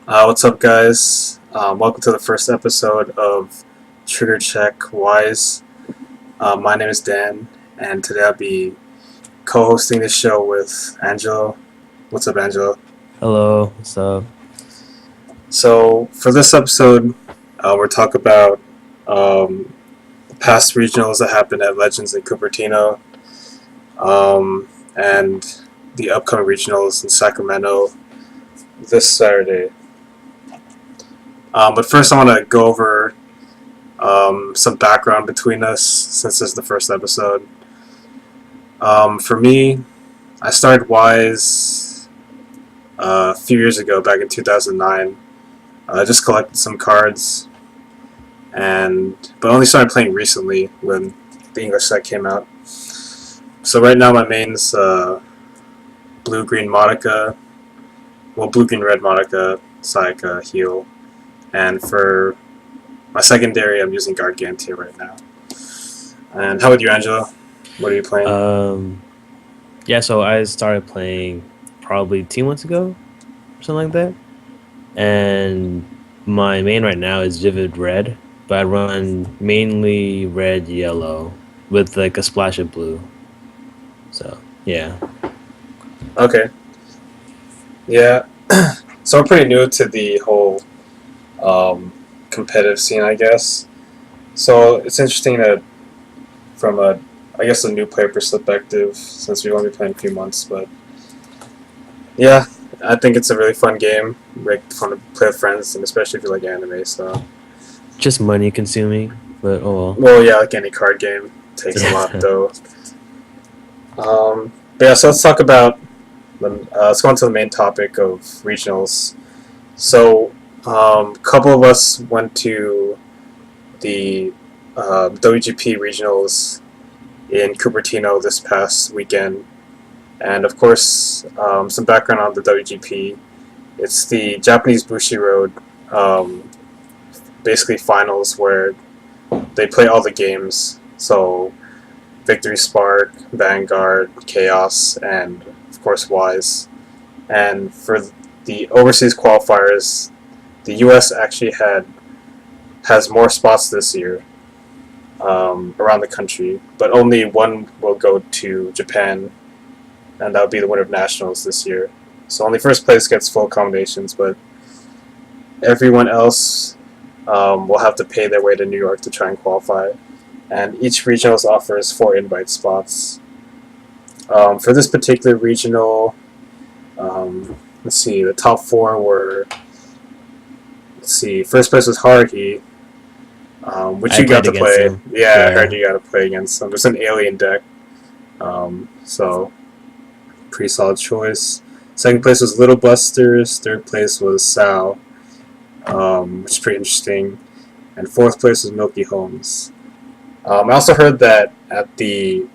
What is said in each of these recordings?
What's up, guys? Welcome to the first episode of Trigger Check Wise. My name is Dan, and today I'll be co-hosting this show with Angelo. What's up, Angelo? Hello, what's up? So, for this episode, we're talking about um, past regionals that happened at Legends in Cupertino, and the upcoming regionals in Sacramento this Saturday. But first, I want to go over some background between us since this is the first episode. For me, I started Wise a few years ago, back in 2009. I just collected some cards, but only started playing recently when the English set came out. So right now my main's blue green Monica, well blue green red Monica, Sayaka heal, and for my secondary I'm using Gargantia right now. And how about you, Angela? What are you playing? Um, yeah, so I started playing probably 2 months ago, or something like that. And my main right now is Vivid Red, but I run mainly red, yellow, with like a splash of blue. So, yeah. Okay, yeah. So we're pretty new to the whole um, competitive scene, I guess. So it's interesting that from I guess, a new player perspective, since we've only been playing a few months. But yeah, I think it's a really fun game. Like fun to play with friends, and especially if you like anime. So, Just money consuming, but oh well, yeah, like any card game, takes a lot well. though. But yeah, so let's talk about. Let's go on to the main topic of regionals. So, a couple of us went to the WGP regionals in Cupertino this past weekend. And of course, some background on the WGP. It's the Japanese Bushiroad, um, basically finals where they play all the games. So, Victory Spark, Vanguard, Chaos, and of course, Wise. And for the overseas qualifiers, the U.S. actually has more spots this year around the country, but only one will go to Japan, and that'll be the winner of nationals this year. So only first place gets full accommodations, but everyone else will have to pay their way to New York to try and qualify. And each regionals offers 4 invite spots. For this particular regional, let's see, the top four were, let's see, first place was Haruhi, which I you got played to against play. them. Yeah, I heard Yeah. you got to play against them. It's an alien deck, so pretty solid choice. Second place was Little Busters. Third place was Sal, which is pretty interesting. And fourth place was Milky Holmes. I also heard that at the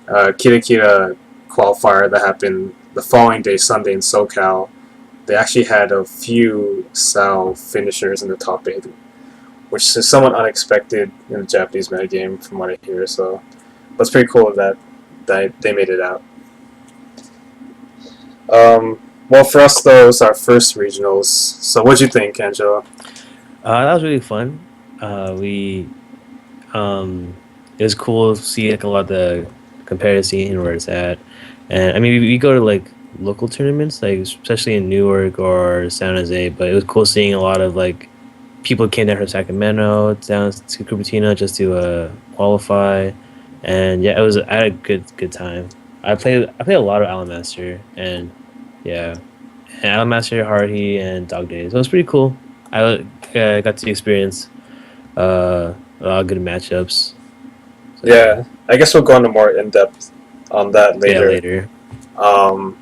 Kira Kira qualifier that happened the following day, Sunday in SoCal, they actually had a few Sal finishers in the top 8, which is somewhat unexpected in the Japanese metagame from what I hear. So that's pretty cool that they made it out. Well, for us though, it was our first regionals. So what'd you think, Angela? That was really fun. We it was cool to see like a lot of the competitive scene where it's at, and I mean we go to like local tournaments, like especially in Newark or San Jose. But it was cool seeing a lot of like people came down from Sacramento down to Cupertino just to qualify, and yeah, it was I had a good time. I played a lot of Alamaster and yeah, and Alamaster, Hardy, and Dog Days. It was pretty cool. I got to experience a lot of good matchups. So yeah, Yeah, I guess we'll go into more in depth on that yeah, later. later. Um,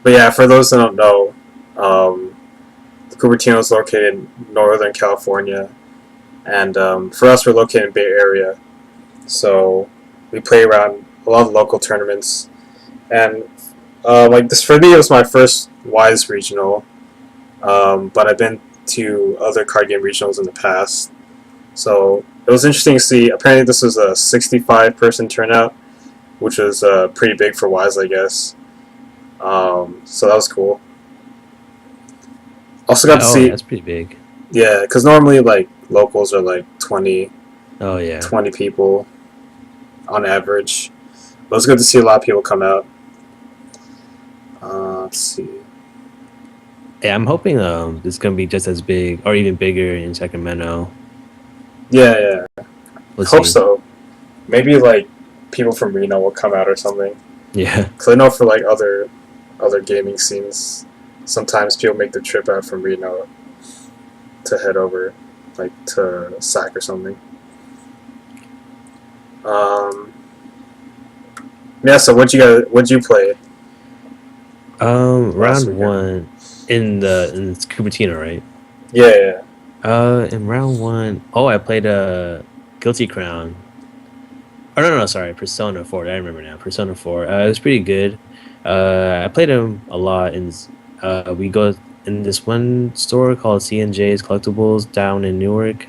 but yeah, for those that don't know, um, Cupertino is located in Northern California, and for us, we're located in Bay Area. So we play around a lot of local tournaments, and like this for me, it was my first Wise regional, but I've been to other card game regionals in the past. So it was interesting to see. Apparently, this was a 65-person turnout, which was pretty big for Wise, I guess. So that was cool. Also got to Oh, see, that's pretty big. yeah, because normally like locals are like 20, Oh yeah. 20 people on average. But it's good to see a lot of people come out. Let's see. Yeah, I'm hoping it's gonna be just as big or even bigger in Sacramento. Yeah, yeah. We'll Hope see. so. Maybe like people from Reno will come out or something. Yeah. Because I know for like other gaming scenes, sometimes people make the trip out from Reno to head over, like to SAC or something. Um, yeah. So what'd you play last Round weekend? one in Cupertino, right? Yeah, yeah. In round one, oh, I played Guilty Crown. Oh no, sorry, Persona 4. I remember now. Persona 4. It was pretty good. I played him a lot, and we go in this one store called C&J's Collectibles down in Newark.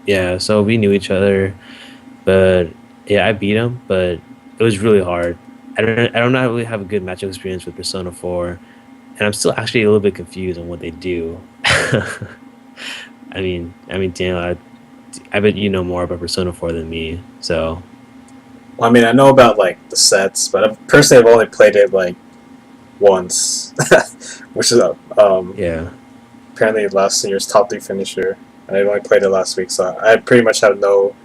Yeah, so we knew each other, but yeah, I beat him, but it was really hard. I don't really have a good matchup experience with Persona 4, and I'm still actually a little bit confused on what they do. Daniel, I bet you know more about Persona 4 than me. So Well, I mean, I know about like the sets, but personally, I've only played it like once, which is yeah. apparently last year's top three finisher, and I only played it last week, so I pretty much have no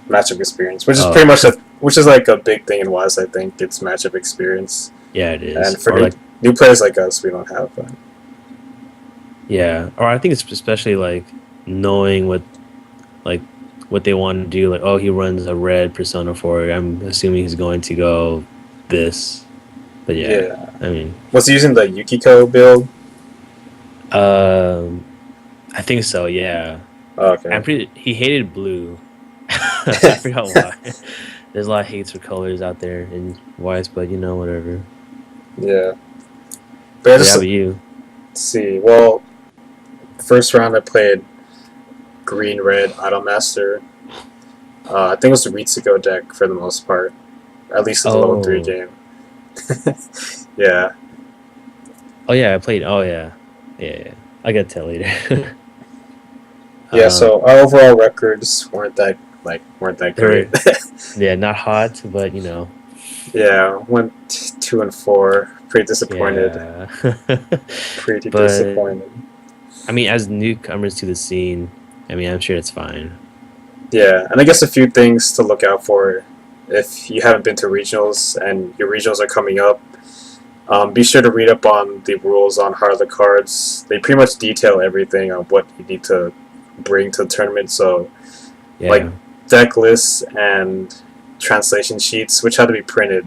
matchup experience, which is Oh, pretty much which is like a big thing in WAS. I think it's matchup experience, yeah, it and is. for Or like, new players like us, we don't have that. yeah. Or I think it's especially like knowing like what they want to do. Like, oh, he runs a red Persona 4. I'm assuming he's going to go this. But yeah, Yeah, I mean, was he using the Yukiko build? um, I think so. Yeah, Oh, okay. I'm pretty. He hated blue. I forgot why. There's a lot of hates for colors out there in Wise, but whatever. Yeah, but I But yeah, just how about you? see. Well, first round I played green red Idolmaster. I think it was the Ritsuko deck for the most part, at least in the level three Oh, game. Yeah, oh yeah, I played. Oh yeah, yeah. I gotta tell later. yeah. um, So our overall records weren't that great. they're yeah, not hot, but Yeah, went 2-4. Pretty disappointed. yeah. Pretty But disappointed. I mean, as newcomers to the scene, I mean, I'm sure it's fine. Yeah, and I guess a few things to look out for if you haven't been to regionals and your regionals are coming up. Be sure to read up on the rules on Heart of the Cards. They pretty much detail everything on what you need to bring to the tournament. So, like Yeah. deck lists and translation sheets, which had to be printed.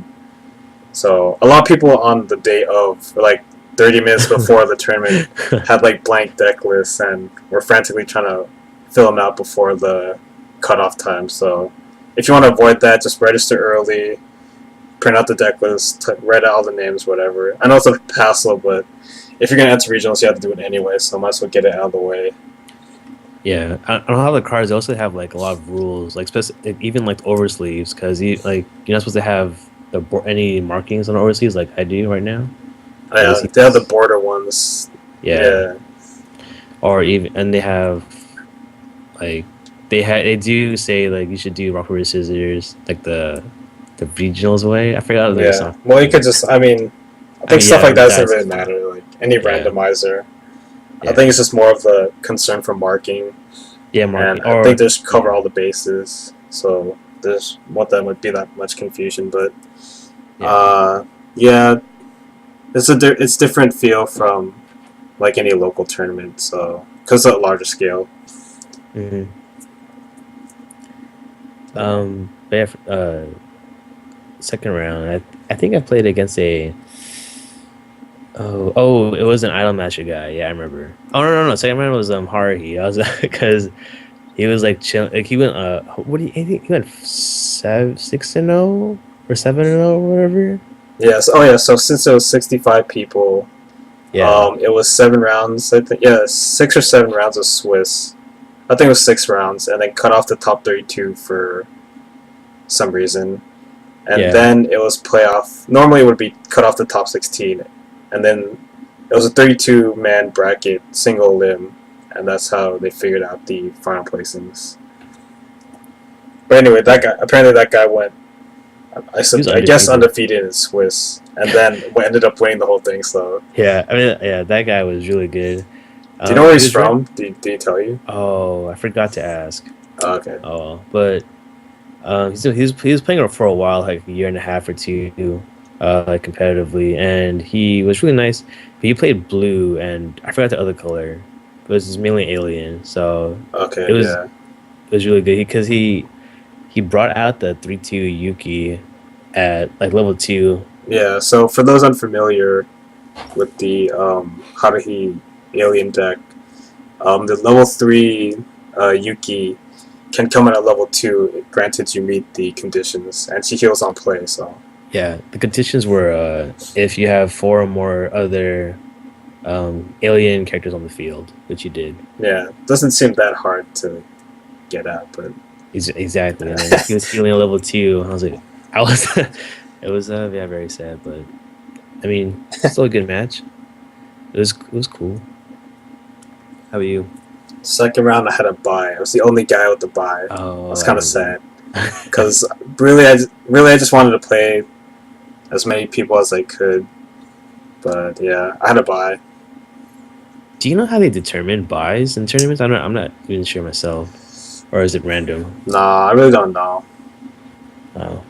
So, a lot of people on the day of, or like 30 minutes before the tournament, had like blank deck lists and were frantically trying to fill them out before the cutoff time. So, if you want to avoid that, just register early, print out the deck list, write out all the names, whatever. I know it's a hassle, but if you're gonna enter regionals, you have to do it anyway. So might as well get it out of the way. Yeah, I don't know how the cards also have like a lot of rules, like even like oversleeves, because you're not supposed to have any markings on the oversleeves like I do right now. Or at Yeah, least they have the border ones. yeah, Yeah, or even and they have like they do say like you should do rock paper scissors like the regionals way. I forgot the yeah. song. Well, you could just. I I think mean, stuff yeah, like that doesn't that's really matter. Like any yeah, randomizer. I yeah, think it's just more of the concern for marking, yeah, and marking I think or they just cover yeah, all the bases. So there's what that would be that much confusion, but yeah. yeah, it's different feel from like any local tournament. So because it's a larger scale. Hmm. Yeah. But yeah, second round, I think I played against a it was an Idol Master guy. Yeah, I remember. Oh no. Second round was Haruhi. I was because he was like chill. Like he went what do you I think he went 6-0 or 7-0 or whatever. Yes. Oh yeah. So since it was 65 people, Yeah, it was 7 rounds. I think yeah, 6 or 7 rounds of Swiss. I think it was 6 rounds, and then cut off the top 32 for some reason, and yeah, then it was playoff. Normally, it would be cut off the top 16, and then it was a 32-man bracket, single limb, and that's how they figured out the final placings. But anyway, that guy went, I guess undefeated in Swiss, and then ended up winning the whole thing. So Yeah, I mean, yeah, that guy was really good. do you know where he he's was from? Did he tell you? Oh, I forgot to ask. Oh, okay. Oh, but he was playing for a while, like a year and a half or two, like competitively, and he was really nice. But he played blue, and I forgot the other color. It was just mainly alien, so Okay, it was yeah. it was really good because he brought out the 3-2 Yuki at like level 2. Yeah, so for those unfamiliar with the Haruhi alien deck, the level 3 Yuki can come in at level 2, granted you meet the conditions, and she heals on play, so. Yeah, the conditions were if you have 4 or more other alien characters on the field, which you did. Yeah, doesn't seem that hard to get at, but. Exactly. And then he was healing at level 2. I was like, I was, it was yeah, very sad, but I mean, still a good match. It was cool. How about you? Second round, I had a bye. I was the only guy with the bye. Oh, I was kind of sad because really, I just wanted to play as many people as I could. But yeah, I had a bye. Do you know how they determine buys in tournaments? I'm not even sure myself, or is it random? Nah, I really don't know. Oh,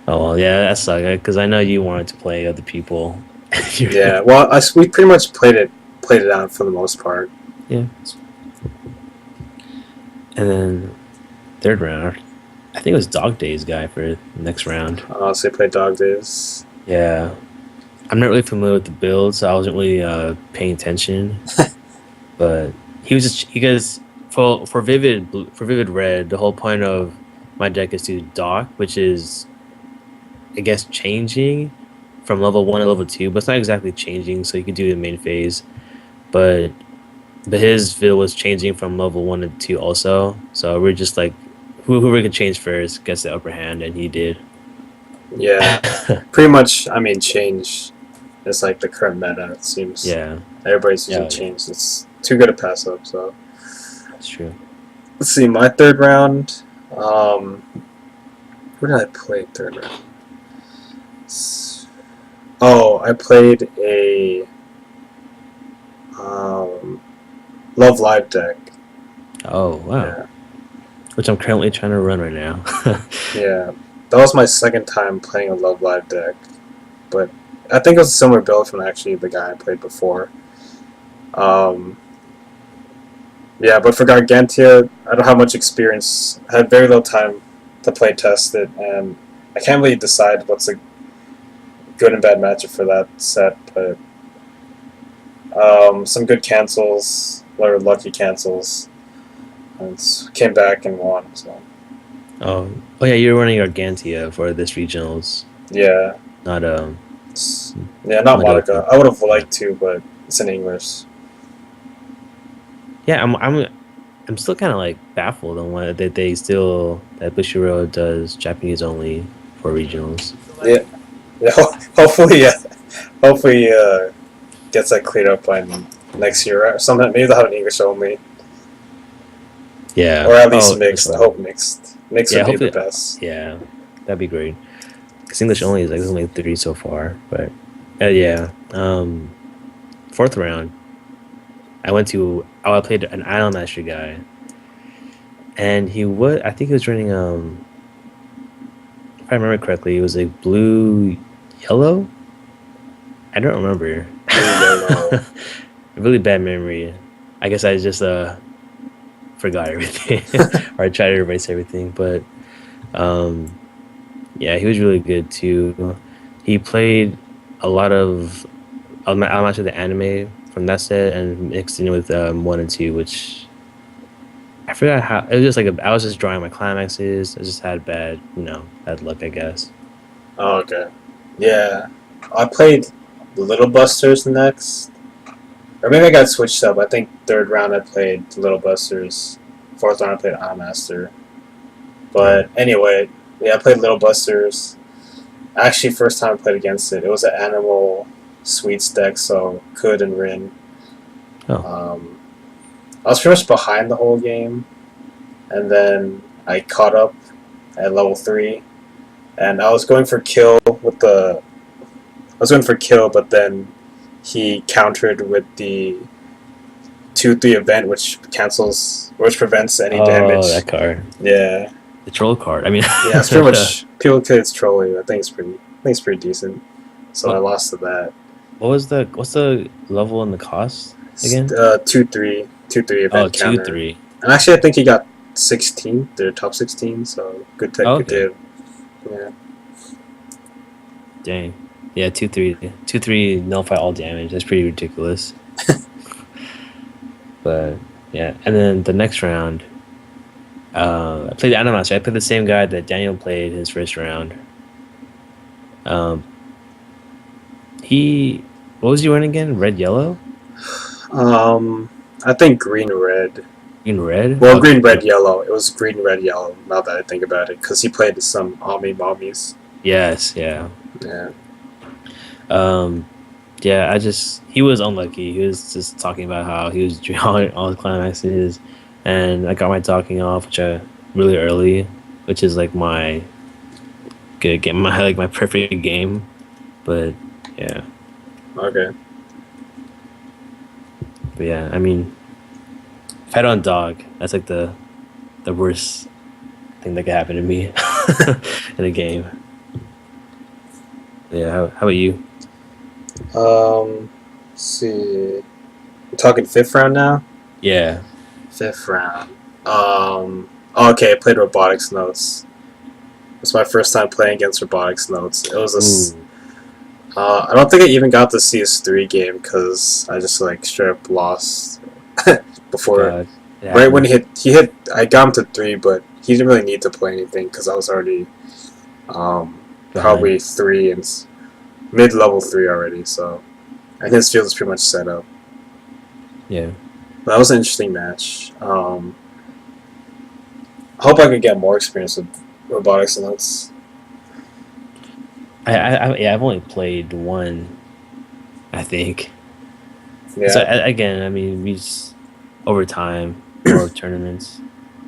oh well, yeah, that sucks. Because I know you wanted to play other people. Yeah, well, we pretty much played it out for the most part. Yeah. And then third round, I think it was Dog Days guy for the next round. So we played Dog Days. Yeah. I'm not really familiar with the build, so I wasn't really paying attention. But he was just because for Vivid Red, the whole point of my deck is to dock, which is I guess changing from level 1 to level 2, but it's not exactly changing, so you can do the main phase. But his build was changing from level 1 to 2 also. So we're just like whoever can change first gets the upper hand, and he did. Yeah, pretty much. I mean, change is like the current meta. It seems. Yeah, Everybody's using change. It's too good to pass up. So. that's true. Let's see. My third round. Who did I play third round? Oh, I played a Love Live deck. Oh wow! Yeah. Which I'm currently trying to run right now. Yeah, that was my second time playing a Love Live deck, but I think it was a similar build from actually the guy I played before. Yeah, but for Gargantia, I don't have much experience. I had very little time to play test it, and I can't really decide what's a good and bad matchup for that set. But some good cancels, or lucky cancels, and came back and won. So oh yeah, you're running Gargantia for this regionals, yeah, not yeah, not Monica. Monica. I would have liked to, but it's in English. Yeah, I'm still kind of like baffled on why that Bushiroad does Japanese only for regionals. Yeah, yeah. Hopefully, hopefully, gets that cleared up by next year or something. Maybe they'll have an English only, Yeah, or at least oh, mixed. I that's hope mixed. Mixed Yeah, would be the hopefully- best. yeah, that'd be great. Because English only is like there's only 3 so far, but yeah. Fourth round, I played an Island Master guy, and I think he was running if I remember correctly, it was like blue, yellow. I don't remember. Yellow. Really bad memory. I guess I just forgot everything, or I tried to erase everything. But yeah, he was really good too. He played a lot of much of the anime from that set and mixed in with 1 and 2, which I forgot how. It was just like I was just drawing my climaxes. I just had bad luck, I guess. Oh, okay. Yeah, I played Little Busters next, or maybe I got switched up. I think third round I played Little Busters. Fourth round I played Eye Master. But anyway, yeah, I played Little Busters. Actually, first time I played against it, it was an animal Sweets deck, so Could and Rin. Oh. I was pretty much behind the whole game, and then I caught up at level 3, and I was going for kill with the. I was going for kill, but then he countered with the 2/3 event, which prevents any damage. That card. Yeah, The troll card. I mean, yeah, it's pretty much people say it's trolling. I think it's pretty decent. So I lost to that. what's the level and the cost again? 2/3 event counter. 2/3. And actually, I think he got 16. They're top 16, so good tech. Okay. Good. Yeah. Dang. Yeah, 2/3. 2/3 nullify all damage. That's pretty ridiculous. But yeah, and then the next round, I played Animaster. I played the same guy that Daniel played his first round. What was he running again? Red, yellow, I think green, red. green, red. Well, Okay. green, red, yellow. It was green, red, yellow. Now that I think about it, because he played some Ami Mommies. Yes, yeah. Yeah. Yeah, he was unlucky. He was just talking about how he was drawing all the climaxes, and I got my talking off, really early, which is like my good game, my perfect game. But yeah, Okay. but yeah, I mean, fight on dog. That's like the worst thing that could happen to me in a game. Yeah, how about you? Let's see. We're talking 5th round now. Yeah. 5th round. Okay, I played Robotics Notes. It's my first time playing against Robotics Notes. It was I don't think I even got the CS3 game because I just like straight up lost before. Right when he hit, I got him to 3, but he didn't really need to play anything because I was already probably 3 and mid-level 3 already. So, and his field is pretty much set up. Yeah. That was an interesting match. I hope I could get more experience with Robotics Notes. I've only played one, I think. Yeah. So again, I mean, we just over time, more tournaments.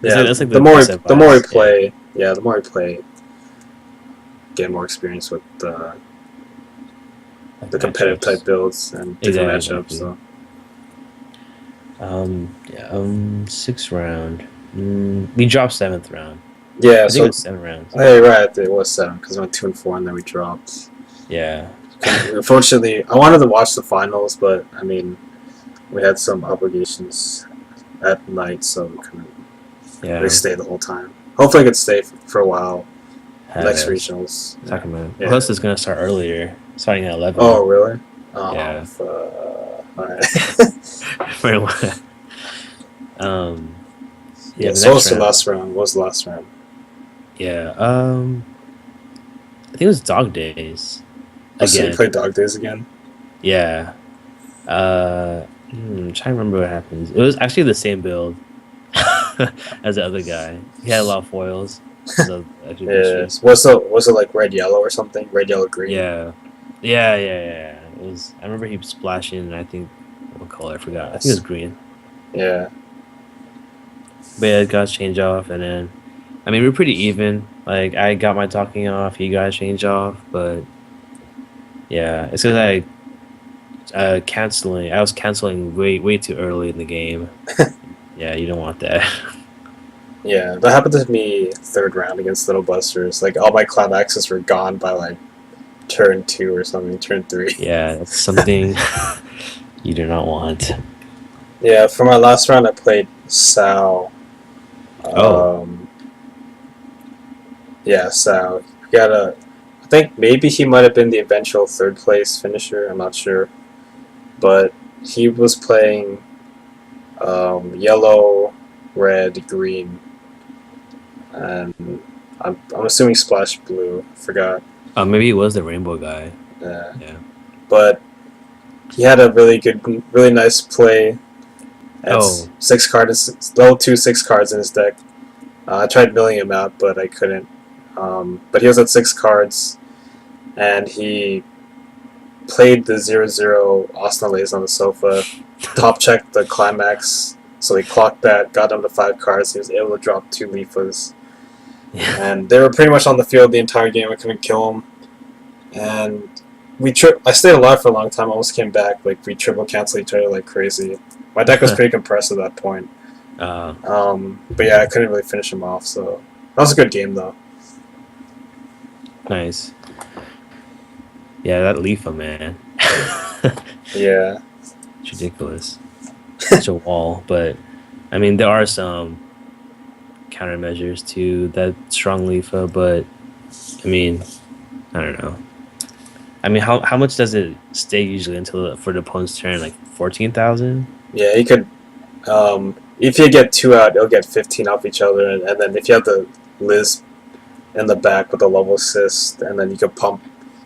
Yeah. That's like the more we play, the more we play, get more experience with the competitive matchups. type builds and different matchups. Exactly. So. 6th round. We dropped 7th round. Yeah, I think it was 7 rounds. Hey, right, it was 7 because we went 2 and 4 and then we dropped. Yeah. Unfortunately, I wanted to watch the finals, but I mean, we had some obligations at night, so we couldn't really stay the whole time. Hopefully, I could stay for a while. Next regionals. Talking about. Yeah. Plus, it's gonna start earlier, starting at 11. Oh, really? Oh, Yeah. Alright. Very well. Yeah. the So next what's the round- last round? What was the last round? Yeah. I think it was Dog Days. So you Again. played Dog Days again? Yeah. I'm trying to remember what happens. It was actually the same build as the other guy. He had a lot of foils. So actually Yeah. Was it like red yellow or something? Red yellow green. Yeah. It was. I remember he was splashing. And I think what color I forgot. I think it was green. Yeah. But yeah, it got change off, and then I mean we're pretty even. Like I got my talking off, he got change off, but yeah, it's because I was canceling way too early in the game. Yeah, you don't want that. Yeah, that happened to me 3rd round against Little Busters. Like all my cloud axes were gone by like turn 2 or something, turn 3. Yeah, that's something you do not want. Yeah, for my last round I played Sal. Yeah, Sal. I think maybe he might have been the eventual 3rd place finisher, I'm not sure. But he was playing yellow, red, green, and I'm assuming Splash Blue. I forgot. Maybe it was the rainbow guy. Yeah. But he had a really nice play. That's 6 cards, level 2 6 cards in his deck. I tried milling him out, but I couldn't. But he was at 6 cards, and he played the 0-0 Austin on the sofa, top checked the climax, so he clocked that, got down to 5 cards, he was able to drop 2 Leafas. Yeah. And they were pretty much on the field the entire game, I couldn't kill them. And I stayed alive for a long time, almost came back, like we triple cancel each other like crazy. My deck was pretty compressed at that point. But yeah, I couldn't really finish him off, so that was a good game though. Nice. Yeah, that Leafa, man. Yeah. It's ridiculous. Such a wall, but I mean there are some countermeasures to that strong Leafa, but I mean, I don't know. I mean, how much does it stay usually until for the opponent's turn? Like 14,000? Yeah, he could. If you get 2 out, you'll get 15 off each other, and then if you have the Liz in the back with a level assist, and then you could pump.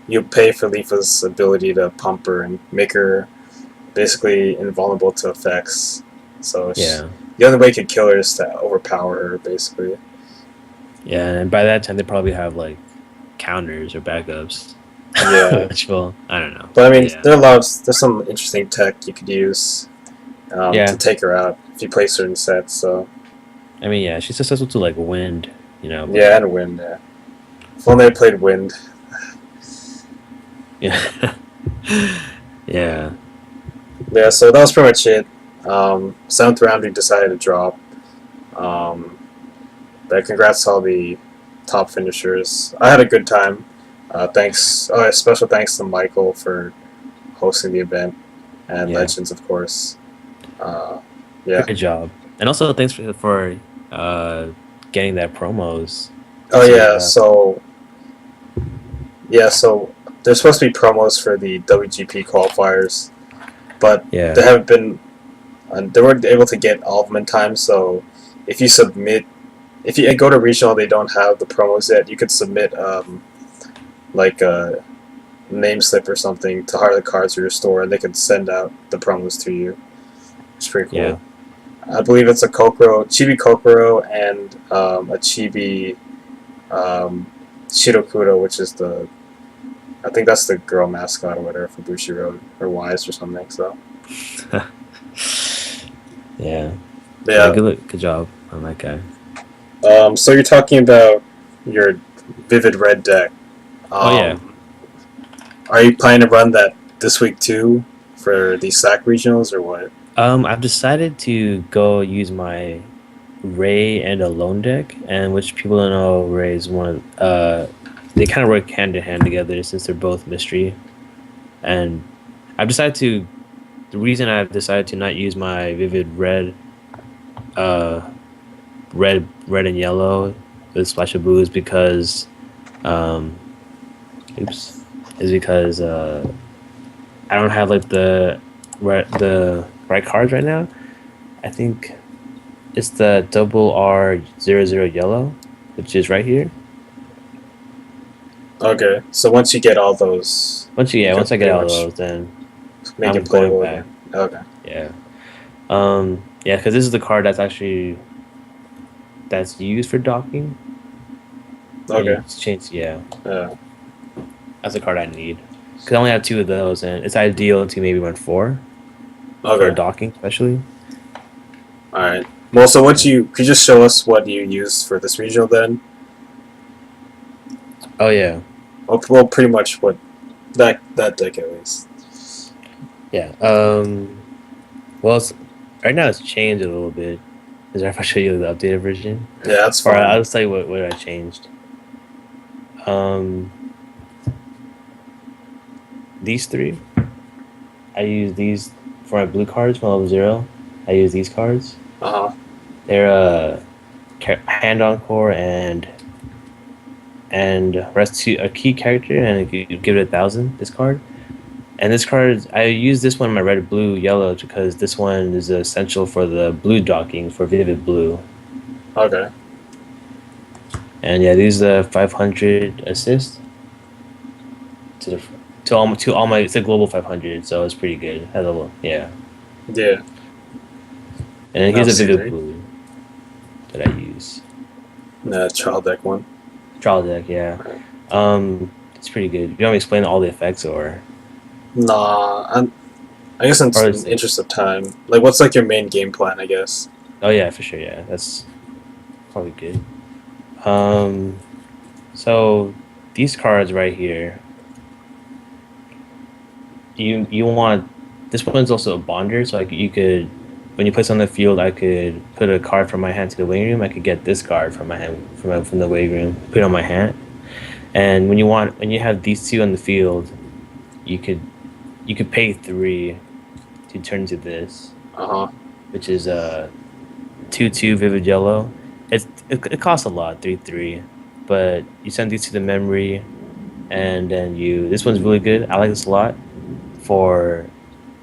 You pay for Leafa's ability to pump her and make her basically invulnerable to effects. So Yeah. the only way you could kill her is to overpower her, basically. Yeah, and by that time they probably have like counters or backups. Yeah. Which will, I don't know. But I mean, Yeah. there's some interesting tech you could use Yeah. to take her out if you play certain sets. So I mean, yeah, she's successful to like wind, you know. But, yeah, and wind. Yeah. If only I played wind. yeah. Yeah. Yeah, so that was pretty much it. 7th round we decided to drop. But congrats to all the top finishers. I had a good time. Special thanks to Michael for hosting the event, and Yeah. Legends, of course. Yeah. Good job. And also thanks for getting that promos. Oh So, yeah. So there's supposed to be promos for the WGP qualifiers, but Yeah. they haven't been. They weren't able to get all of them in time. So if you go to regional, they don't have the promos yet. You could submit like a name slip or something to hire the cards for your store, and they could send out the promos to you. It's pretty cool. Yeah. I believe it's a Chibi Kokoro, and a Chibi Shirokuro, which is I think that's the girl mascot or whatever for Bushiroad, or Wise or something. So Yeah. yeah. Good job on that guy. So you're talking about your Vivid Red deck. Oh, yeah. Are you planning to run that this week too for the SAC regionals or what? I've decided to go use my Ray and Alone deck, and which people don't know, Ray is one of they kind of work hand in hand together since they're both mystery. And the reason I've decided to not use my Vivid Red, red and yellow with Splash of Blue is because, I don't have like the right cards right now. I think it's the double R00 yellow, which is right here. Okay, so once you get all those, Once I get pretty all much those, then make I'm it playable going back. again. Okay. yeah, yeah, because this is the card that's used for docking. Okay. It's changed, yeah. Yeah. That's the card I need because I only have 2 of those, and it's ideal to maybe run 4 for Okay. docking, especially. All right. Well, so could you just show us what you used for this regional then? Oh yeah, Well, pretty much what that deck at least. yeah. Well, right now it's changed a little bit. Is there if I show you the updated version? Yeah, that's Or fine. I'll just tell you what I changed. These 3, I use these for my blue cards from level 0. I use these cards. They're hand encore and rest a key character, and you give it 1,000. This card, and this card I use this one in my red, blue, yellow because this one is essential for the blue docking for Vivid Blue. Okay. And yeah, these are 500 assist to all my. It's a global 500, so it's pretty good. Has a little, yeah. Yeah. And then here's a Absolutely. Vivid Blue that I use. Child deck one. Trial deck, yeah. It's pretty good. You want me to explain all the effects or? Nah, I guess in Or is it? interest of time, like, what's like your main game plan? I guess. Oh yeah, for sure. Yeah, that's probably good. Um, so these cards right here, you want this one's also a bonder, so like you could when you place on the field, I could put a card from my hand to the waiting room. I could get this card from my hand from the waiting room, put it on my hand. And when you have these two on the field, you could you could pay three to turn to this, Uh huh. which is a 2/2 vivid yellow. It costs a lot, 3/3, but you send these to the memory, and then you this one's really good. I like this a lot for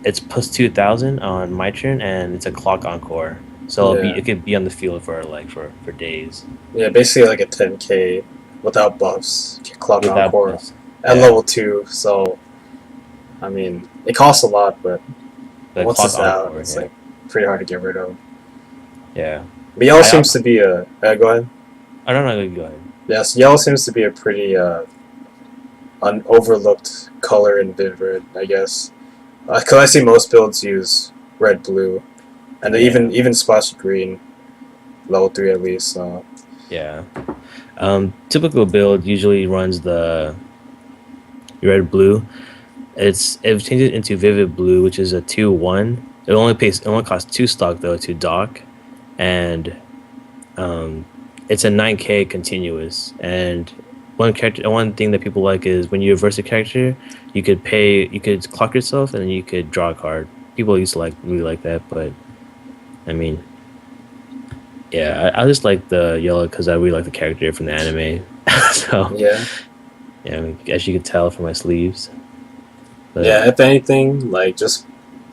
it's plus 2,000 on my turn, and it's a clock encore. So Yeah. it could be on the field for like for days Yeah. Basically, like a 10K without buffs, clock without encore plus. at Yeah, level 2. So I mean, it costs a lot, but the once clock it's out, encore. it's Yeah, like pretty hard to get rid of. yeah. But yellow I seems to be a. Go ahead. I don't know. Go ahead. Yes, yellow seems to be a pretty overlooked color in Vivid Red, I guess. Because I see most builds use red, blue, and they Yeah, even splash green, level 3 at least. So yeah. Typical build usually runs the red blue. It changes into vivid blue, which is a 2/1. It only costs two stock though to dock, and um, it's a 9K continuous. And one thing that people like is when you reverse a character, you could clock yourself, and then you could draw a card. People used to really like that, but I mean, yeah, I just like the yellow because I really like the character from the anime. So yeah, yeah, I mean, as you could tell from my sleeves, but yeah. If anything, like just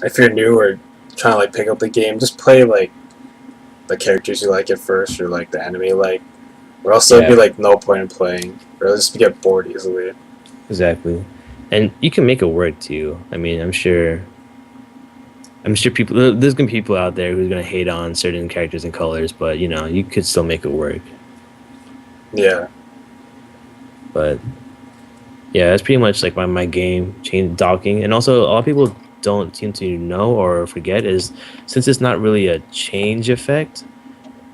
if you're new or trying to like pick up the game, just play like the characters you like at first, or like the anime you like, or else there'd be yeah, like no point in playing, or just get bored easily. exactly. And you can make it work too. I mean, I'm sure there's gonna be people out there who's gonna hate on certain characters and colors, but you know, you could still make it work. Yeah, But yeah, that's pretty much like my game chain docking. And also a lot of people don't seem to know or forget is since it's not really a change effect,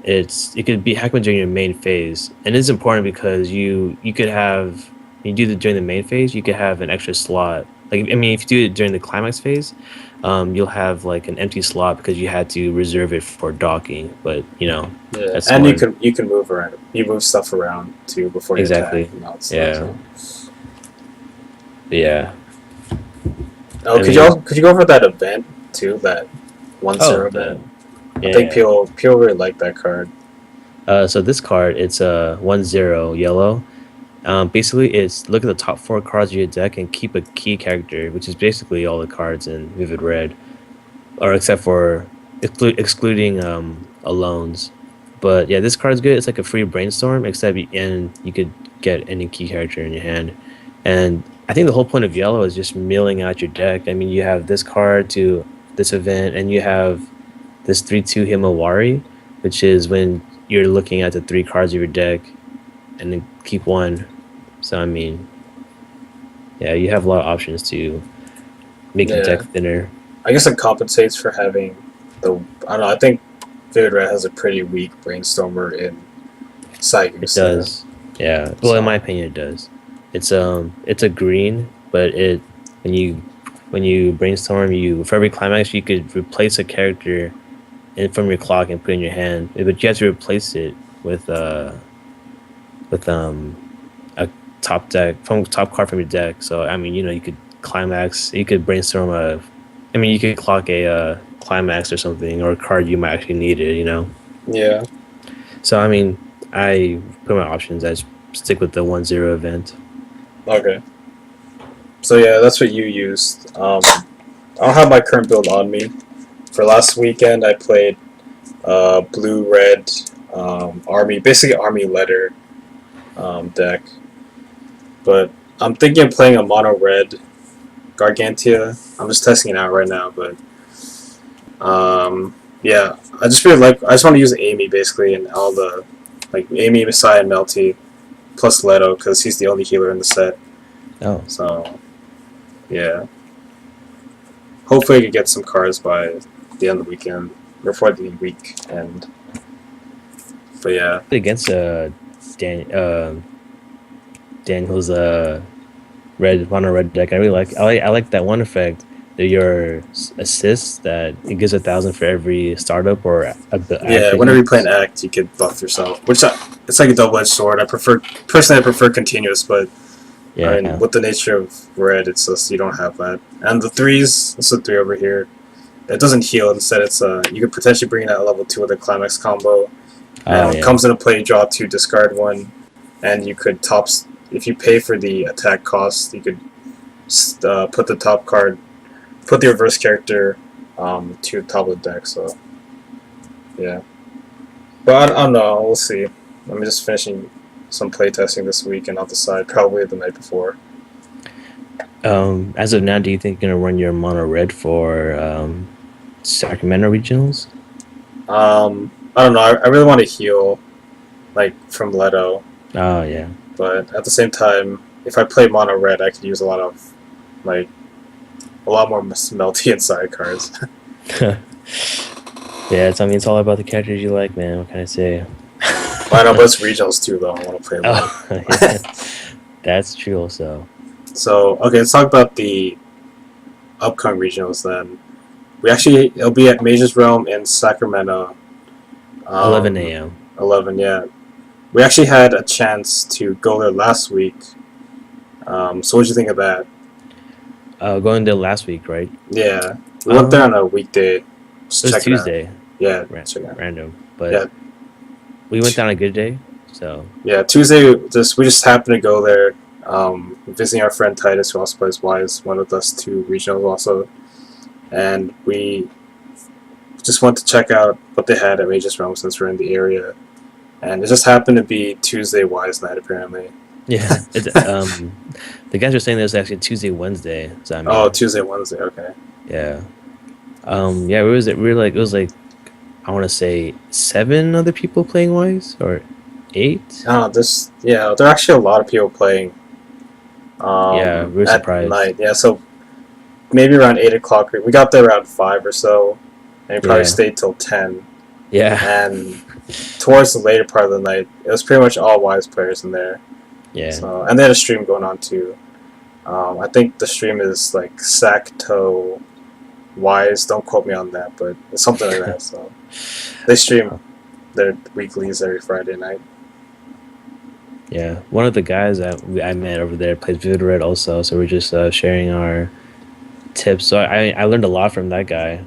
it could be happen during your main phase. And it's important because you could have when you do it during the main phase, you could have an extra slot. Like I mean if you do it during the climax phase, you'll have like an empty slot because you had to reserve it for docking. But you know, yeah, that's and one you can move around. You move stuff around too before you attack exactly. and all that stuff. Yeah. So. Yeah. Oh, I mean could you go over that event too? That 1-0 the event. I think yeah. people really like that card. So this card, it's a 1/0 yellow. Basically, it's look at the top four cards of your deck and keep a key character, which is basically all the cards in Vivid Red, or except for excluding alones. But yeah, this card's good. It's like a free brainstorm, and you could get any key character in your hand. And I think the whole point of yellow is just milling out your deck. I mean, you have this card to this event, and you have this 3/2 Himawari, which is when you're looking at the three cards of your deck and then keep one. So I mean, yeah, you have a lot of options to make your deck Yeah, thinner. I guess it compensates for having the. I don't know. I think Vivid Red has a pretty weak brainstormer in It Saigusa. does. Yeah. Well, in my So opinion, it does. It's a green, but it when you when you brainstorm, you for every climax you could replace a character from your clock and put it in your hand, but you have to replace it with with a top card from your deck. So I mean, you know, you could climax, you could brainstorm I mean, you could clock a climax or something, or a card you might actually need it. You know. yeah. So I mean, I put my options. I just stick with the 1/0 event. Okay. So yeah, that's what you used. I don't have my current build on me. For last weekend, I played blue red army, basically army letter deck. But I'm thinking of playing a mono red Gargantia. I'm just testing it out right now, but yeah, I just want to use Amy basically and all the like Amy, Messiah, and Melty plus Leto because he's the only healer in the set. Oh, So yeah, hopefully I can get some cards by the end of the weekend, before the week end. But yeah, Against Dan Daniel's red mono red deck. I like that one effect. That your assists that it gives 1,000 for every startup or act yeah. that Whenever you you play an use. act, you could buff yourself, it's like a double edged sword. I prefer continuous, but I mean, Yeah. with the nature of red, it's just you don't have that. And the threes, it's a three over here. It doesn't heal. Instead, it's you could potentially bring it at level 2 with a climax combo. And Oh when it yeah. comes into play, draw 2, discard 1, and you could if you pay for the attack cost, you could put the top card, put the reverse character to the top of the deck. So yeah, but I don't know. We'll see. I'm just finishing some playtesting this week, and I'll decide probably the night before. As of now, do you think you're gonna run your mono red for Sacramento regionals? I don't know. I really want to heal, like from Leto, Oh yeah. but at the same time, if I play mono red, I could use like a lot more melty and side cards. Yeah, it's, I mean, it's all about the characters you like, man. What can I say? I know, but it's regionals too, though. I want to play Leto. Oh, yeah, that's true. Also, So okay, let's talk about the upcoming regionals then. It'll be at Mage's Realm in Sacramento. 11 a.m. 11, yeah. We actually had a chance to go there last week. So what did you think of that? Going there last week, right? Yeah, we went there on a weekday. Just It was check it out. Tuesday, Yeah, check it out. random, but Yeah. we went down a good day. So Yeah, Tuesday. We just happened to go there. Visiting our friend Titus, who also plays Wise, went with us to regionals also, and we just went to check out what they had at Mage's Realm since we're in the area, and it just happened to be Tuesday Wise night apparently. yeah, the guys were saying there's actually Tuesday, Wednesday. So I mean, Oh, Tuesday, Wednesday. Okay. yeah, yeah. We were like it was like I want to say 7 other people playing Wise or 8. Oh, there are actually a lot of people playing. Yeah, we were at surprised. night. Yeah, so maybe around 8 o'clock. We got there around 5 or so, and we probably Yeah. stayed till 10. Yeah, And towards the later part of the night, it was pretty much all Wise players in there. yeah. So, and they had a stream going on too. I think the stream is like Sacto Wise. Don't quote me on that, but it's something like that. So they stream their weeklies every Friday night. Yeah, one of the guys that I met over there plays Vivid Red also, so we're just sharing our tips. So I learned a lot from that guy.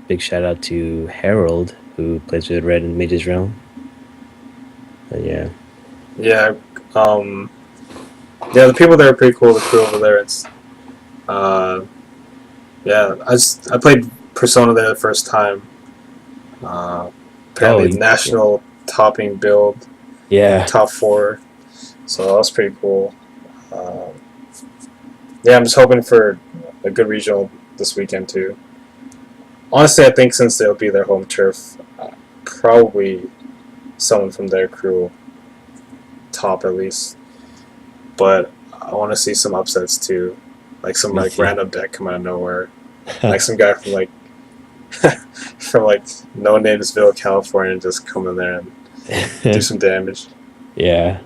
Big shout out to Harold who plays Vivid Red in Mage's Realm. But yeah, Yeah, yeah, the people there are pretty cool. The crew over there, it's, yeah. I played Persona there the first time. Apparently, you- national topping build, yeah, top 4. So that was pretty cool. Yeah, I'm just hoping for a good regional this weekend too. Honestly, I think since they'll be their home turf, probably someone from their crew top at least. But I want to see some upsets too, like some Me like too. random deck come out of nowhere, like some guy from like from like No Namesville, California, and just come in there and do some damage. yeah.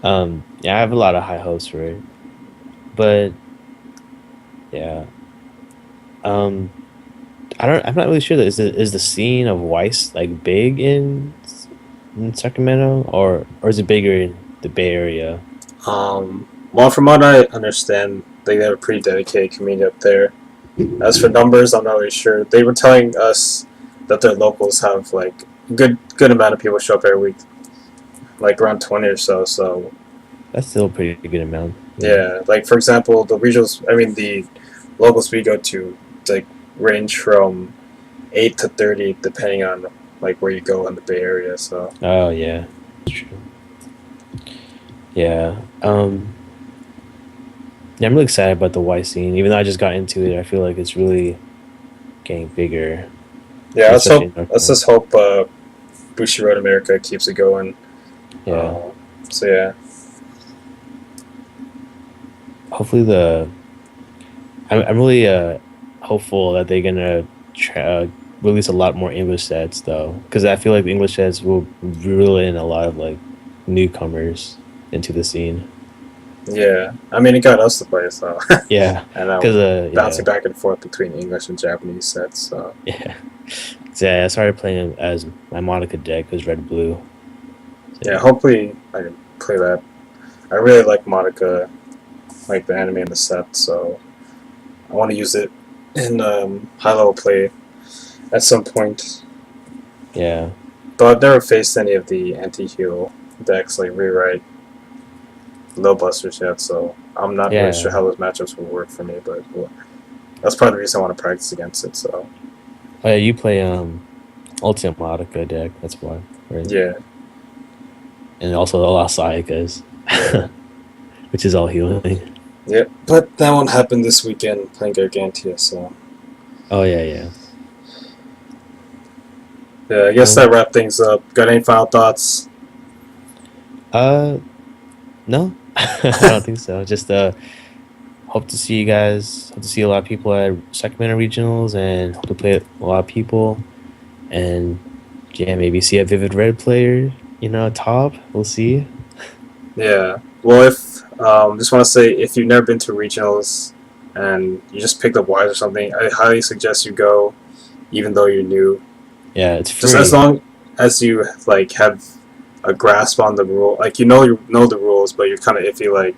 Yeah, I have a lot of high hopes for it, but yeah, I'm not really sure. That is the scene of Weiss like big in Sacramento, or is it bigger in the Bay Area? Well, from what I understand, they have a pretty dedicated community up there. As for numbers, I'm not really sure. They were telling us that their locals have like a good amount of people show up every week, like around 20 or so. So That's still a pretty good amount. yeah, like for example, the locals we go to like range from 8 to 30, depending on like where you go in the Bay Area. So Oh yeah, that's true. Yeah. Yeah, I'm really excited about the Y scene. Even though I just got into it, I feel like it's really getting bigger. yeah, Especially in North let's just hope Bushiroad America keeps it going. Yeah. So yeah. Hopefully the I'm really hopeful that they're gonna release a lot more English sets though, because I feel like the English sets will reel in a lot of like newcomers into the scene. Yeah, I mean, it got us to play, so Yeah, and because bouncing back and forth between English and Japanese sets. So yeah. So, yeah, I started playing as my Monica deck was red blue. So, yeah, hopefully I can play that. I really like Monica, like the anime and the set, so I want to use it in high level play at some point. yeah, But I've never faced any of the anti-heal decks like Rewrite, Low Busters yet, so I'm not really sure yeah. how those matchups will work for me. But well, that's part of the reason I want to practice against it. So Oh yeah, you play Ultimate Monica deck. That's why, right? yeah, And also a lot of Sayakas, yeah, which is all healing. yeah. But that won't happen this weekend playing Gargantia. So Oh yeah, yeah. yeah, I guess that wraps things up. Got any final thoughts? Uh, no, I don't think so. Just hope to see you guys. Hope to see a lot of people at Sacramento Regionals, and hope to play a lot of people. And yeah, maybe see a Vivid Red player. Top. We'll see. Yeah. Well, if just want to say if you've never been to regionals and you just picked up Wise or something, I highly suggest you go, even though you're new. Yeah, it's Just as free. long as you like have a grasp on the rule, like you know the rules, but you're kind of iffy, like,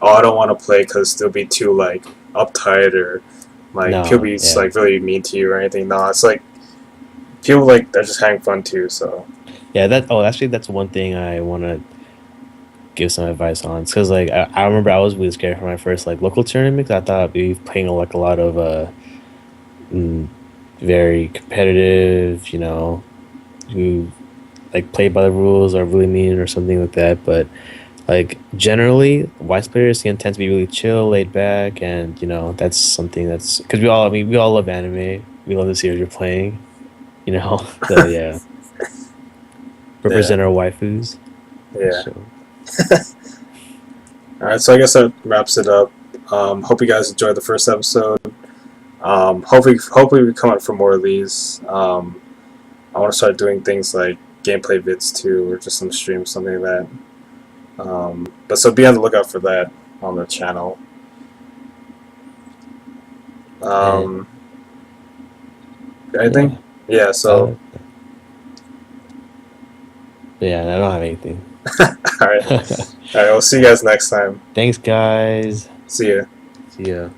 oh, I don't want to play because they'll be too like uptight or like people No, be just, yeah, like really mean to you or anything. No, it's like people like they're just having fun too. So yeah. Actually, that's one thing I want to give some advice on. It's because like I remember I was really scared for my first like local tournament. I thought I'd be playing like a lot of mm, very competitive. Who like play by the rules or really mean or something like that. But like generally, wise players can tend to be really chill, laid back, and that's something that's because we all love anime. We love to see what you're playing. So yeah, yeah, represent our waifus. yeah. So All right, so I guess that wraps it up. Hope you guys enjoyed the first episode. Hopefully we come out for more of these. I want to start doing things like gameplay vids too, or just some streams, something like that. But so be on the lookout for that on the channel. and Um, yeah, anything? Yeah. So yeah, I don't have anything. all right, all right. We'll see you guys next time. Thanks, guys. See ya. See ya.